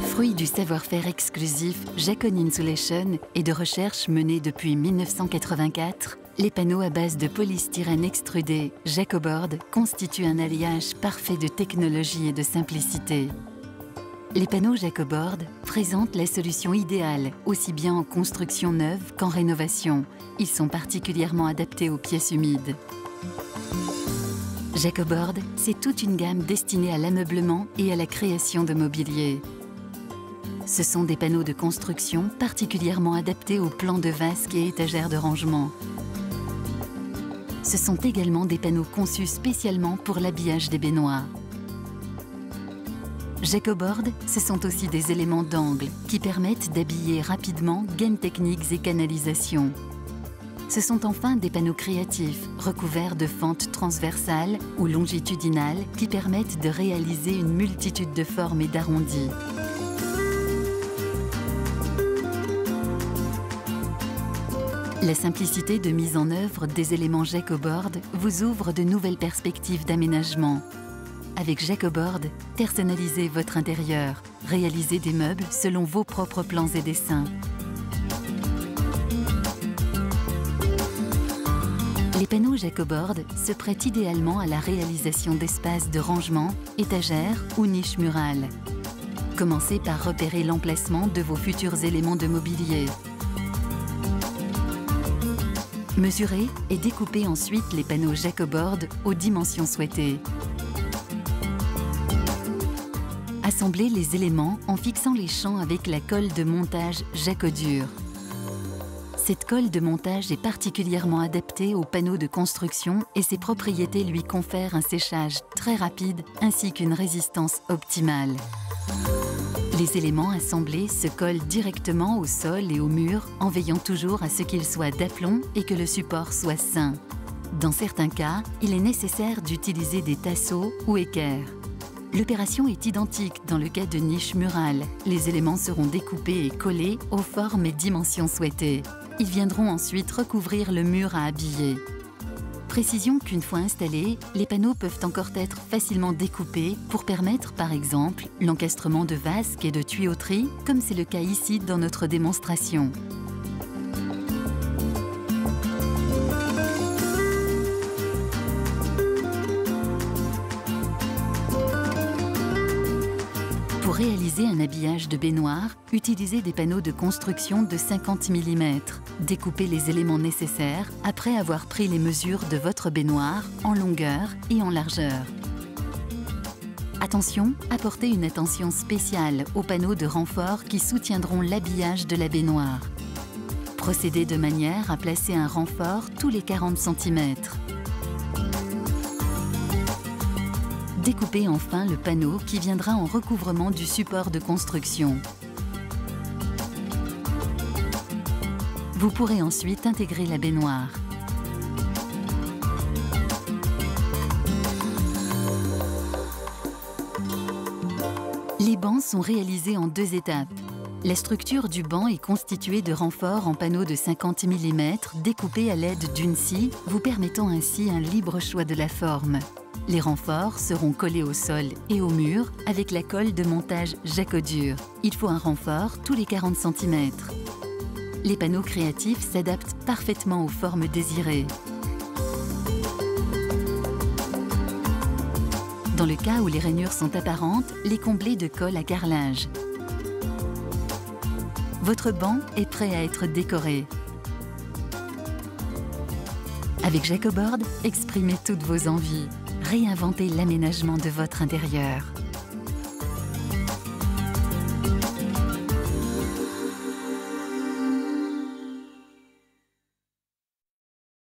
Fruit du savoir-faire exclusif Jacon Insulation et de recherches menées depuis 1984, les panneaux à base de polystyrène extrudé Jacoboard constituent un alliage parfait de technologie et de simplicité. Les panneaux Jacoboard présentent la solution idéale, aussi bien en construction neuve qu'en rénovation. Ils sont particulièrement adaptés aux pièces humides. Jacoboard, c'est toute une gamme destinée à l'ameublement et à la création de mobilier. Ce sont des panneaux de construction particulièrement adaptés aux plans de vasques et étagères de rangement. Ce sont également des panneaux conçus spécialement pour l'habillage des baignoires. Jacoboard, ce sont aussi des éléments d'angle qui permettent d'habiller rapidement gaines techniques et canalisations. Ce sont enfin des panneaux créatifs recouverts de fentes transversales ou longitudinales qui permettent de réaliser une multitude de formes et d'arrondis. La simplicité de mise en œuvre des éléments Jacoboard vous ouvre de nouvelles perspectives d'aménagement. Avec Jacoboard, personnalisez votre intérieur, réalisez des meubles selon vos propres plans et dessins. Les panneaux Jacoboard se prêtent idéalement à la réalisation d'espaces de rangement, étagères ou niches murales. Commencez par repérer l'emplacement de vos futurs éléments de mobilier. Mesurez et découpez ensuite les panneaux Jacoboard aux dimensions souhaitées. Assemblez les éléments en fixant les champs avec la colle de montage Jacodur. Cette colle de montage est particulièrement adaptée aux panneaux de construction et ses propriétés lui confèrent un séchage très rapide ainsi qu'une résistance optimale. Les éléments assemblés se collent directement au sol et au mur en veillant toujours à ce qu'ils soient d'aplomb et que le support soit sain. Dans certains cas, il est nécessaire d'utiliser des tasseaux ou équerres. L'opération est identique dans le cas de niches murales. Les éléments seront découpés et collés aux formes et dimensions souhaitées. Ils viendront ensuite recouvrir le mur à habiller. Précision qu'une fois installés, les panneaux peuvent encore être facilement découpés pour permettre, par exemple, l'encastrement de vasques et de tuyauteries, comme c'est le cas ici dans notre démonstration. Pour réaliser un habillage de baignoire, utilisez des panneaux de construction de 50 mm. Découpez les éléments nécessaires après avoir pris les mesures de votre baignoire en longueur et en largeur. Attention, apportez une attention spéciale aux panneaux de renfort qui soutiendront l'habillage de la baignoire. Procédez de manière à placer un renfort tous les 40 cm. Découpez enfin le panneau qui viendra en recouvrement du support de construction. Vous pourrez ensuite intégrer la baignoire. Les bancs sont réalisés en 2 étapes. La structure du banc est constituée de renforts en panneaux de 50 mm découpés à l'aide d'une scie, vous permettant ainsi un libre choix de la forme. Les renforts seront collés au sol et au mur avec la colle de montage Jacodur. Il faut un renfort tous les 40 cm. Les panneaux créatifs s'adaptent parfaitement aux formes désirées. Dans le cas où les rainures sont apparentes, les combler de colle à carrelage. Votre banc est prêt à être décoré. Avec Jacoboard, exprimez toutes vos envies. Réinventez l'aménagement de votre intérieur.